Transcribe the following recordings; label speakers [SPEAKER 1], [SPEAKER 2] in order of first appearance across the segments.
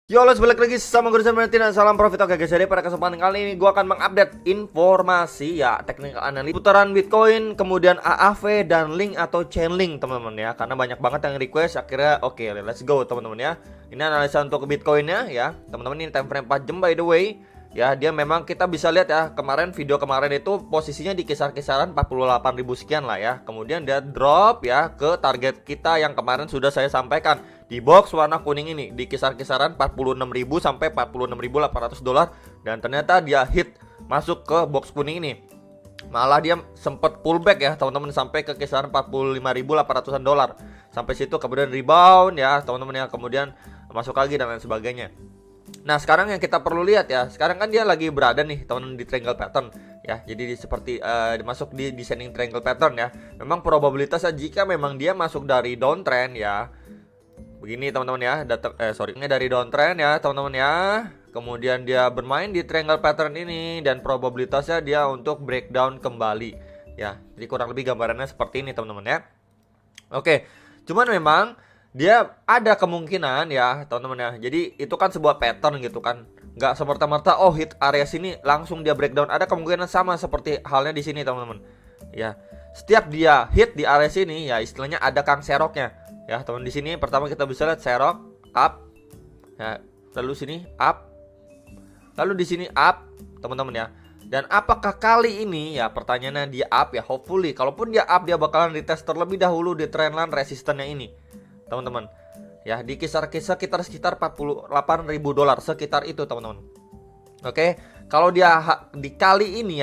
[SPEAKER 1] Yo, let's balik lagi sama gue Martin dan salam profit. Oke guys, jadi pada kesempatan kali ini gue akan mengupdate informasi ya, technical analysis putaran Bitcoin, kemudian AAV dan link atau Chainlink teman-teman ya. Karena banyak banget yang request, akhirnya oke, let's go teman-teman ya. Ini analisa untuk Bitcoinnya ya, teman-teman. Ini time frame 4 jam by the way. Ya, dia memang kita bisa lihat ya, video kemarin itu posisinya di kisaran 48.000 sekian lah ya. Kemudian dia drop ya ke target kita yang kemarin sudah saya sampaikan di box warna kuning ini, di kisaran 46.000 sampai 46.800 dolar, dan ternyata dia hit masuk ke box kuning ini. Malah dia sempat pullback ya teman-teman, sampai ke kisaran 45.800-an dolar. Sampai situ kemudian rebound ya teman-teman ya, kemudian masuk lagi dan lain sebagainya. Nah, sekarang yang kita perlu lihat ya, sekarang kan dia lagi berada nih teman-teman di triangle pattern ya. Jadi seperti masuk di descending triangle pattern ya. Memang probabilitasnya jika memang dia masuk dari downtrend ya, begini teman-teman ya, ini dari downtrend ya teman-teman ya. Kemudian dia bermain di triangle pattern ini dan probabilitasnya dia untuk breakdown kembali ya. Jadi kurang lebih gambarannya seperti ini teman-teman ya. Oke, cuman memang dia ada kemungkinan ya teman-teman ya. Jadi itu kan sebuah pattern gitu kan, nggak semerta-merta oh hit area sini langsung dia breakdown. Ada kemungkinan sama seperti halnya di sini teman-teman ya. Setiap dia hit di area sini ya, istilahnya ada kang seroknya ya teman. Di sini pertama kita bisa lihat serok up ya, lalu sini up, lalu di sini up teman-teman ya. Dan apakah kali ini ya, pertanyaannya dia up ya, hopefully kalaupun dia up dia bakalan retest terlebih dahulu di trendline resistennya ini teman-teman ya, di sekitar 48.000 dolar sekitar itu teman-teman. Oke, kalau dia di kali ini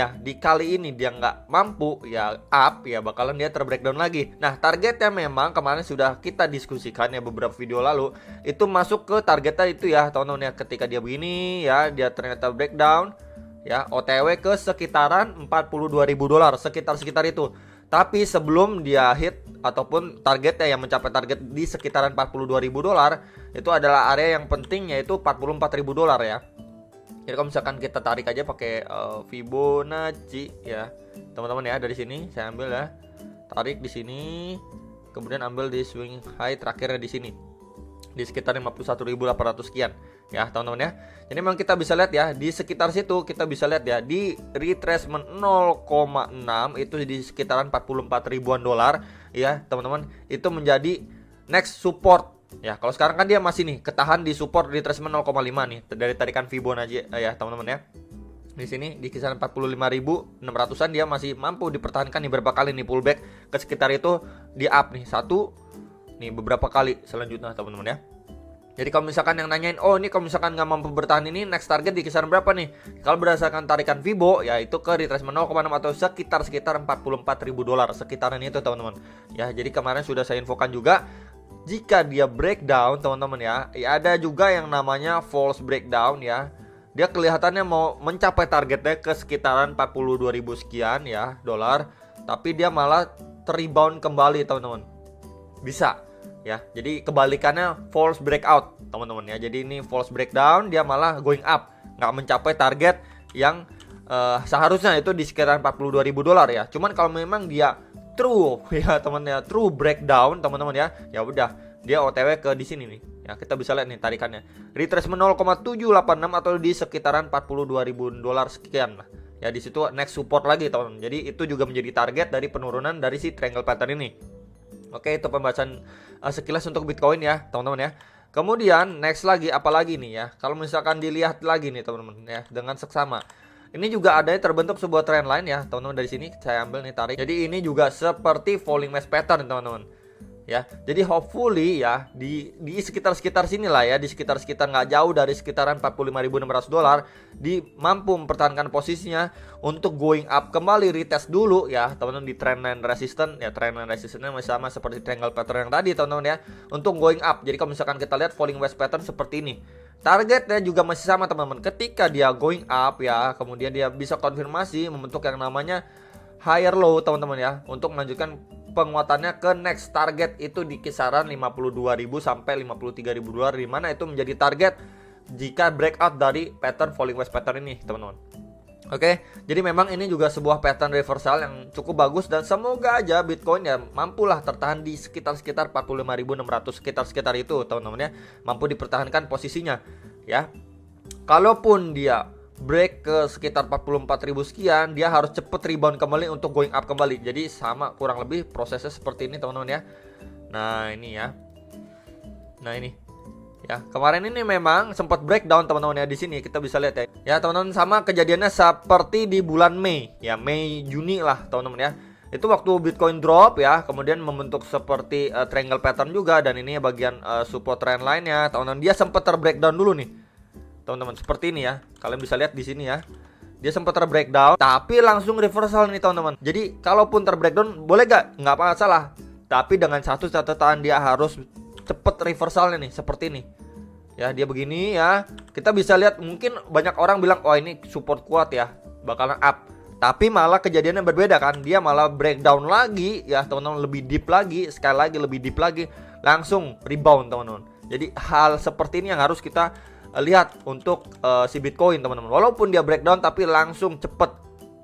[SPEAKER 1] dia nggak mampu ya up ya, bakalan dia terbreakdown lagi. Nah, targetnya memang kemarin sudah kita diskusikan ya beberapa video lalu, itu masuk ke targetnya itu ya teman-teman ya. Ketika dia begini ya, dia ternyata breakdown ya, OTW ke sekitaran 42.000 dolar, sekitar itu. Tapi sebelum dia hit ataupun targetnya yang mencapai target di sekitaran 42.000 dolar, itu adalah area yang penting, yaitu 44.000 dolar ya. Jadi kalau misalkan kita tarik aja pakai Fibonacci ya teman-teman ya, dari sini saya ambil ya, tarik di sini, kemudian ambil di swing high terakhirnya di sini di sekitar 51.800 sekian ya teman-teman ya. Jadi memang kita bisa lihat ya, di sekitar situ kita bisa lihat ya, di retracement 0,6 itu di sekitaran 44 ribuan dolar ya teman-teman, itu menjadi next support ya. Kalau sekarang kan dia masih nih ketahan di support retracement 0,5 nih dari tarikan Fibonacci ya teman-teman ya. Di sini di kisaran 45.600-an dia masih mampu dipertahankan nih, berapa kali nih pullback ke sekitar itu, di up nih satu nih, beberapa kali selanjutnya teman-teman ya. Jadi kalau misalkan yang nanyain, oh ini kalau misalkan nggak mampu bertahan ini, next target di kisaran berapa nih? Kalau berdasarkan tarikan Fibo ya, itu ke retracement 0,6 atau sekitar 44.000 dolar sekitaran itu teman-teman ya. Jadi kemarin sudah saya infokan juga, jika dia breakdown teman-teman ya, ada juga yang namanya false breakdown ya. Dia kelihatannya mau mencapai targetnya ke sekitaran 42.000 sekian ya dolar, tapi dia malah terrebound kembali teman-teman. Bisa ya, jadi kebalikannya false breakout teman-teman ya. Jadi ini false breakdown, dia malah going up, nggak mencapai target yang seharusnya itu di sekitar 42.000 dolar ya. Cuman kalau memang dia true ya teman ya, true breakdown teman-teman ya, ya udah dia OTW ke di sini nih ya. Kita bisa lihat nih tarikannya retracement 0,786 atau di sekitaran 42.000 dolar sekian lah ya. Di situ next support lagi teman-teman. Jadi itu juga menjadi target dari penurunan dari si triangle pattern ini. Oke, itu pembahasan sekilas untuk Bitcoin ya teman-teman ya. Kemudian next lagi apalagi nih ya, kalau misalkan dilihat lagi nih teman-teman ya, dengan seksama ini juga ada terbentuk sebuah trend line ya teman-teman. Dari sini saya ambil nih, tarik. Jadi ini juga seperti falling wedge pattern teman-teman ya. Jadi hopefully ya di sekitar sini lah ya, di sekitar nggak jauh dari sekitaran 45.600 dolar, di mampu mempertahankan posisinya untuk going up kembali, retest dulu ya teman-teman di trendline resistance ya. Trendline resistance-nya masih sama seperti triangle pattern yang tadi teman-teman ya, untuk going up. Jadi kalau misalkan kita lihat falling wedge pattern seperti ini, targetnya juga masih sama teman-teman. Ketika dia going up ya, kemudian dia bisa konfirmasi membentuk yang namanya higher low teman-teman ya, untuk melanjutkan penguatannya ke next target itu di kisaran 52.000 sampai 53.000 dolar, di mana itu menjadi target jika breakout dari pattern falling wedge pattern ini teman-teman. Oke, jadi memang ini juga sebuah pattern reversal yang cukup bagus, dan semoga aja Bitcoin ya mampulah tertahan di sekitar 45.600, sekitar itu teman-teman ya, mampu dipertahankan posisinya. ya. Kalaupun dia break ke sekitar 44.000 sekian, dia harus cepet rebound kembali untuk going up kembali. Jadi sama kurang lebih prosesnya seperti ini teman-teman ya. Nah ini ya. Nah ini ya, kemarin ini memang sempat breakdown teman-teman ya. Di sini kita bisa lihat ya. Ya teman-teman, sama kejadiannya seperti di bulan Mei ya, Mei Juni lah teman-teman ya. Itu waktu Bitcoin drop ya, kemudian membentuk seperti triangle pattern juga, dan ini bagian support trend line-nya teman-teman. Dia sempat terbreakdown dulu nih teman-teman, seperti ini ya. Kalian bisa lihat di sini ya. Dia sempat terbreakdown tapi langsung reversal nih teman-teman. Jadi kalaupun terbreakdown boleh gak? Nggak masalah. Tapi dengan satu catatan, dia harus cepet reversalnya nih, seperti ini. Ya, dia begini ya. Kita bisa lihat, mungkin banyak orang bilang, "Oh, ini support kuat ya, bakalan up." Tapi malah kejadiannya berbeda kan. Dia malah breakdown lagi ya, teman-teman, lebih deep lagi, sekali lagi lebih deep lagi, langsung rebound teman-teman. Jadi hal seperti ini yang harus kita lihat untuk si Bitcoin teman-teman. Walaupun dia breakdown tapi langsung cepet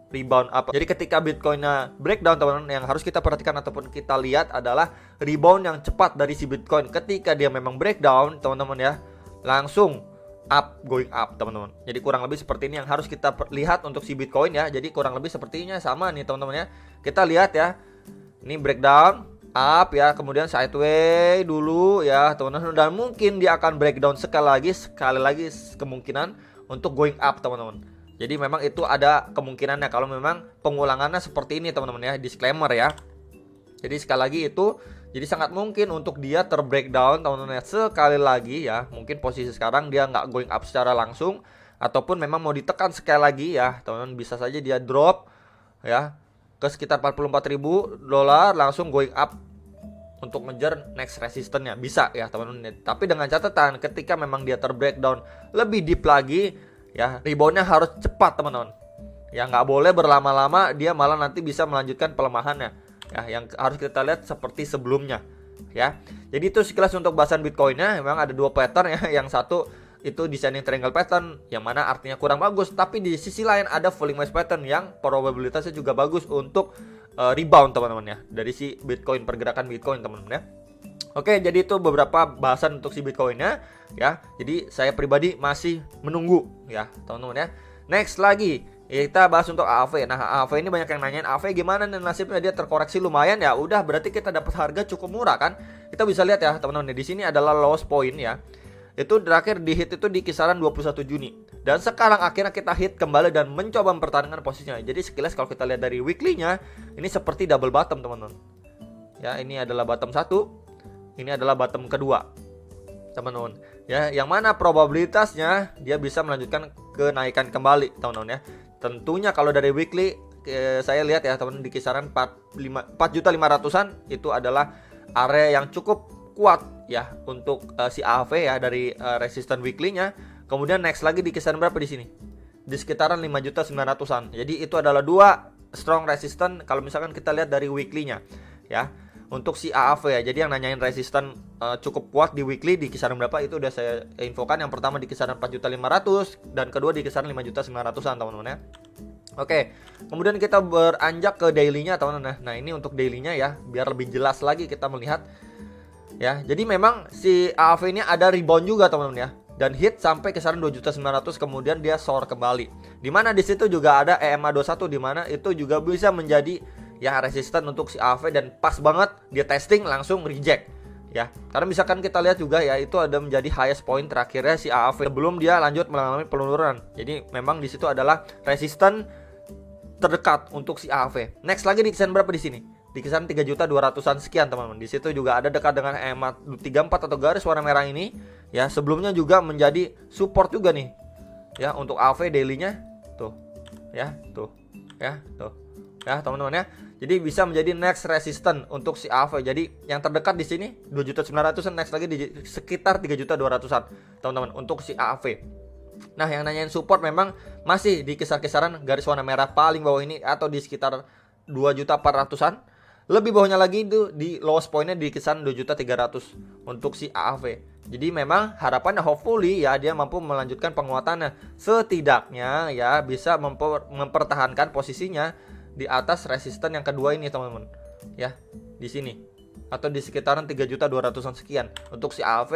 [SPEAKER 1] rebound up. Jadi ketika Bitcoinnya breakdown teman-teman, yang harus kita perhatikan ataupun kita lihat adalah rebound yang cepat dari si Bitcoin. Ketika dia memang breakdown teman-teman ya, langsung up, going up teman-teman. Jadi kurang lebih seperti ini yang harus kita lihat untuk si Bitcoin ya. Jadi kurang lebih sepertinya sama nih teman-teman ya. Kita lihat ya. Ini breakdown, up ya, kemudian sideways dulu ya teman-teman, dan mungkin dia akan breakdown sekali lagi kemungkinan untuk going up teman-teman. Jadi memang itu ada kemungkinannya kalau memang pengulangannya seperti ini teman-teman ya, disclaimer ya. Jadi sekali lagi itu, jadi sangat mungkin untuk dia terbreakdown teman-teman ya, sekali lagi ya. Mungkin posisi sekarang dia nggak going up secara langsung, ataupun memang mau ditekan sekali lagi ya teman-teman, bisa saja dia drop ya ke sekitar $44.000, langsung going up untuk ngejar next resistance-nya, bisa ya teman-teman. Tapi dengan catatan, ketika memang dia terbreakdown lebih deep lagi ya, reboundnya harus cepat teman-teman ya, nggak boleh berlama-lama, dia malah nanti bisa melanjutkan pelemahannya ya, yang harus kita lihat seperti sebelumnya ya. Jadi itu sekilas untuk bahasan Bitcoinnya. Memang ada dua pattern ya, yang satu itu descending triangle pattern, yang mana artinya kurang bagus, tapi di sisi lain ada falling wedge pattern yang probabilitasnya juga bagus untuk rebound teman-teman ya, dari si Bitcoin, pergerakan Bitcoin teman-teman ya. Oke, jadi itu beberapa bahasan untuk si Bitcoinnya ya. Jadi saya pribadi masih menunggu ya teman-teman ya. Next lagi kita bahas untuk AAV. Nah, AAV ini banyak yang nanyain, AAV gimana nih nasibnya, dia terkoreksi lumayan ya. Udah, berarti kita dapat harga cukup murah kan. Kita bisa lihat ya teman-teman, di sini adalah lowest point ya. Itu terakhir di hit itu di kisaran 21 Juni. Dan sekarang akhirnya kita hit kembali dan mencoba mempertahankan posisinya. Jadi sekilas kalau kita lihat dari weekly-nya, ini seperti double bottom teman-teman. Ya, ini adalah bottom 1, ini adalah bottom kedua teman-teman. Ya, yang mana probabilitasnya dia bisa melanjutkan kenaikan kembali teman-teman ya. Tentunya kalau dari weekly saya lihat ya teman-teman, di kisaran 4.500-an itu adalah area yang cukup kuat ya untuk si AAV ya, dari resistance weekly-nya. Kemudian next lagi di kisaran berapa di sini? Di sekitaran 5.900-an. Jadi itu adalah dua strong resistance kalau misalkan kita lihat dari weekly-nya ya. Untuk si AAV ya. Jadi yang nanyain resistance cukup kuat di weekly di kisaran berapa, itu udah saya infokan. Yang pertama di kisaran 4.500 dan kedua di kisaran 5.900-an teman-teman ya. Oke, kemudian kita beranjak ke daily-nya teman-teman. Nah, ini untuk daily-nya ya, biar lebih jelas lagi kita melihat ya. Jadi memang si AAV ini ada rebound juga teman-teman ya, dan hit sampai kisaran 2.900.000, kemudian dia soar kembali. Dimana di situ juga ada EMA 21, dimana itu juga bisa menjadi ya resisten untuk si AAV, dan pas banget dia testing langsung reject ya. Karena misalkan kita lihat juga ya, itu ada menjadi highest point terakhirnya si AAV sebelum dia lanjut mengalami penurunan. Jadi memang di situ adalah resisten terdekat untuk si AAV. Next lagi di kisaran berapa di sini? Di kisaran 3.200.000-an sekian teman-teman. Di situ juga ada dekat dengan EMA 34 atau garis warna merah ini ya. Sebelumnya juga menjadi support juga nih ya untuk AAV daily-nya tuh ya, tuh ya, tuh ya teman-teman ya. Jadi bisa menjadi next resistance untuk si AAV. Jadi yang terdekat di sini 2.900-an, next lagi di sekitar 3.200.000-an teman-teman untuk si AAV. Nah, yang nanyain support memang masih di kisar-kisaran garis warna merah paling bawah ini, atau di sekitar 2.400-an. Lebih bawahnya lagi itu di lowest point-nya di kisaran 2.300.000 untuk si AAV. Jadi memang harapannya hopefully ya dia mampu melanjutkan penguatannya. Setidaknya ya bisa mempertahankan posisinya di atas resisten yang kedua ini teman-teman. Ya, di sini atau di sekitaran 3.200.000-an sekian. Untuk si AAV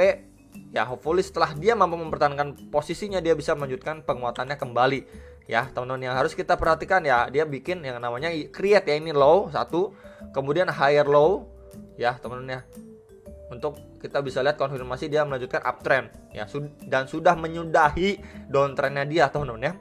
[SPEAKER 1] Ya hopefully setelah dia mampu mempertahankan posisinya, dia bisa melanjutkan penguatannya kembali. Ya teman-teman, yang harus kita perhatikan ya, dia bikin yang namanya create ya, ini low satu, kemudian higher low ya teman-teman ya. Untuk kita bisa lihat konfirmasi dia melanjutkan uptrend ya, dan sudah menyudahi downtrendnya dia teman-teman ya.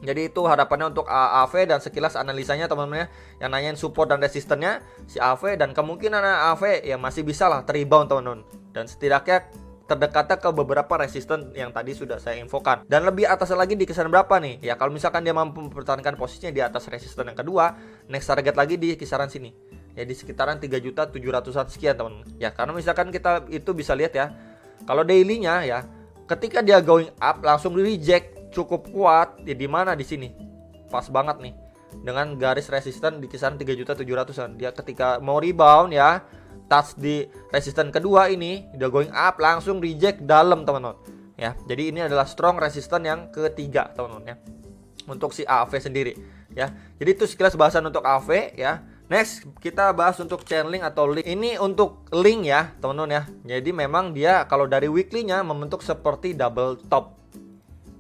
[SPEAKER 1] Jadi itu harapannya untuk AAV dan sekilas analisanya teman-teman ya, yang nanyain support dan resistennya si AAV, dan kemungkinan AAV ya masih bisa lah terrebound teman-teman, dan setidaknya terdekatnya ke beberapa resisten yang tadi sudah saya infokan. Dan lebih atas lagi di kisaran berapa nih? Ya kalau misalkan dia mampu mempertahankan posisinya di atas resisten yang kedua, next target lagi di kisaran sini. Ya di sekitaran 3.700.000 sekian teman. Ya karena misalkan kita itu bisa lihat ya, kalau daily-nya ya, ketika dia going up langsung di reject cukup kuat ya, di mana di sini. Pas banget nih dengan garis resisten di kisaran 3.700.000-an. Dia ketika mau rebound ya, touch di resisten kedua ini, udah going up langsung reject dalam teman-teman ya. Jadi ini adalah strong resisten yang ketiga teman-teman ya, untuk si AAV sendiri ya. Jadi itu sekilas bahasan untuk AAV ya. Next kita bahas untuk channeling atau link. Ini untuk link ya teman-teman ya. Jadi memang dia kalau dari weekly-nya membentuk seperti double top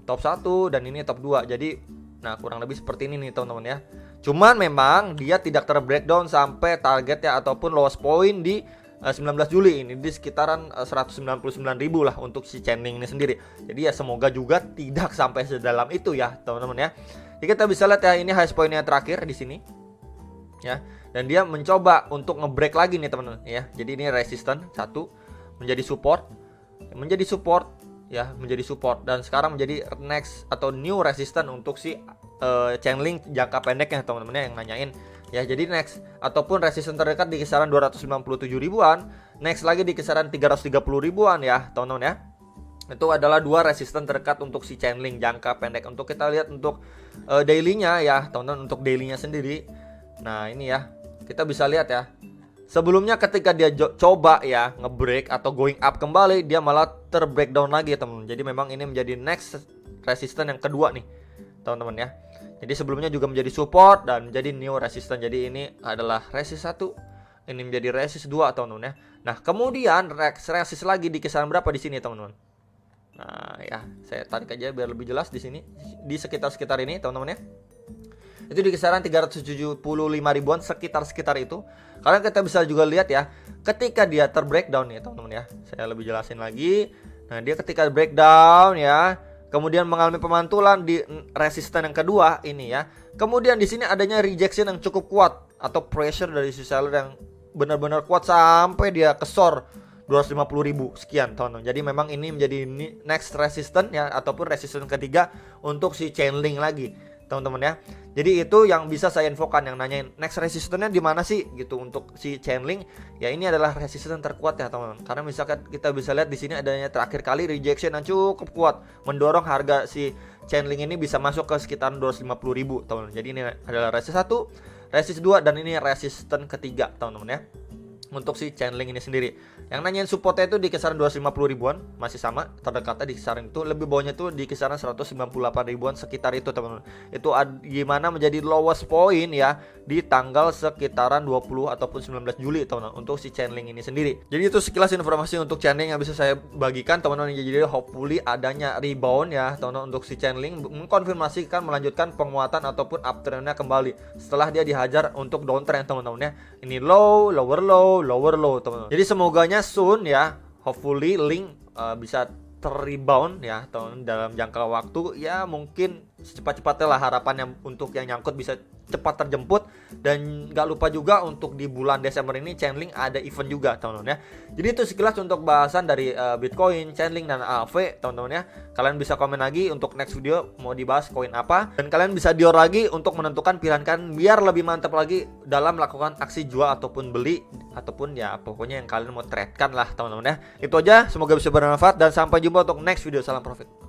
[SPEAKER 1] 1 dan ini top 2. Jadi nah kurang lebih seperti ini nih teman-teman ya. Cuman memang dia tidak terbreakdown sampai target ya ataupun lowest point di 19 Juli ini di sekitaran 199.000 lah untuk si channeling ini sendiri. Jadi ya semoga juga tidak sampai sedalam itu ya teman-teman ya. Jadi kita bisa lihat ya, ini highest point-nya terakhir di sini ya, dan dia mencoba untuk ngebreak lagi nih teman-teman ya. Jadi ini resisten 1 menjadi support ya, menjadi support, dan sekarang menjadi next atau new resistance untuk si channeling jangka pendeknya teman-teman yang nanyain ya. Jadi next ataupun resistance terdekat di kisaran 297 ribuan, next lagi di kisaran 330 ribuan ya teman-teman ya. Itu adalah dua resistance terdekat untuk si channeling jangka pendek. Untuk kita lihat untuk daily-nya ya teman-teman, untuk daily-nya sendiri. Nah ini ya, kita bisa lihat ya, sebelumnya ketika dia coba ya ngebreak atau going up kembali, dia malah terbreakdown lagi ya teman-teman. Jadi memang ini menjadi next resistance yang kedua nih teman-teman ya. Jadi sebelumnya juga menjadi support dan menjadi new resistance. Jadi ini adalah resist 1, ini menjadi resist 2 teman-teman ya. Nah kemudian resist lagi di kisaran berapa di sini teman-teman. Nah ya, saya tarik aja biar lebih jelas di sini, di sekitar ini teman-teman ya. Itu di kisaran 375 ribuan, sekitar itu. Karena kita bisa juga lihat ya, ketika dia terbreakdown ya teman-teman ya, saya lebih jelasin lagi. Nah dia ketika breakdown ya, kemudian mengalami pemantulan di resisten yang kedua ini ya. Kemudian di sini adanya rejection yang cukup kuat atau pressure dari si seller yang benar-benar kuat sampai dia kesor 250.000 sekian teman-teman. Jadi memang ini menjadi next resistance ya, ataupun resistance ketiga untuk si channeling lagi teman-teman ya. Jadi itu yang bisa saya infokan, yang nanyain next resistance-nya di mana sih gitu untuk si channeling. Ya ini adalah resistance terkuat ya teman-teman. Karena misalkan kita bisa lihat di sini adanya terakhir kali rejection yang cukup kuat mendorong harga si channeling ini bisa masuk ke sekitar 250.000 teman-teman. Jadi ini adalah resist 1, resist 2 dan ini resistance ketiga teman-teman ya, untuk si channeling ini sendiri. Yang nanyain supportnya itu di kisaran 250 ribuan, masih sama, terdekatnya di kisaran itu. Lebih bawahnya itu di kisaran 198 ribuan, sekitar itu teman-teman. Itu gimana menjadi lowest point ya di tanggal sekitaran 20 ataupun 19 Juli teman-teman, untuk si channeling ini sendiri. Jadi itu sekilas informasi untuk channeling yang bisa saya bagikan teman-teman. Jadi hopefully adanya rebound ya teman-teman untuk si channeling, mengkonfirmasikan melanjutkan penguatan ataupun uptrendnya kembali setelah dia dihajar untuk downtrend teman-teman ya. Ini low, lower low teman-teman. Jadi semoganya soon ya, hopefully link bisa terrebound ya teman, dalam jangka waktu ya, mungkin secepat-cepatnya lah harapannya untuk yang nyangkut bisa cepat terjemput. Dan gak lupa juga untuk di bulan Desember ini channeling ada event juga teman-teman ya. Jadi itu sekilas untuk bahasan dari Bitcoin, channeling dan AAV teman-teman ya. Kalian bisa komen lagi untuk next video mau dibahas koin apa, dan kalian bisa dior lagi untuk menentukan pilihan kalian biar lebih mantap lagi dalam melakukan aksi jual ataupun beli, ataupun ya pokoknya yang kalian mau trade kan lah teman-teman ya. Itu aja, semoga bisa bermanfaat dan sampai jumpa untuk next video. Salam profit.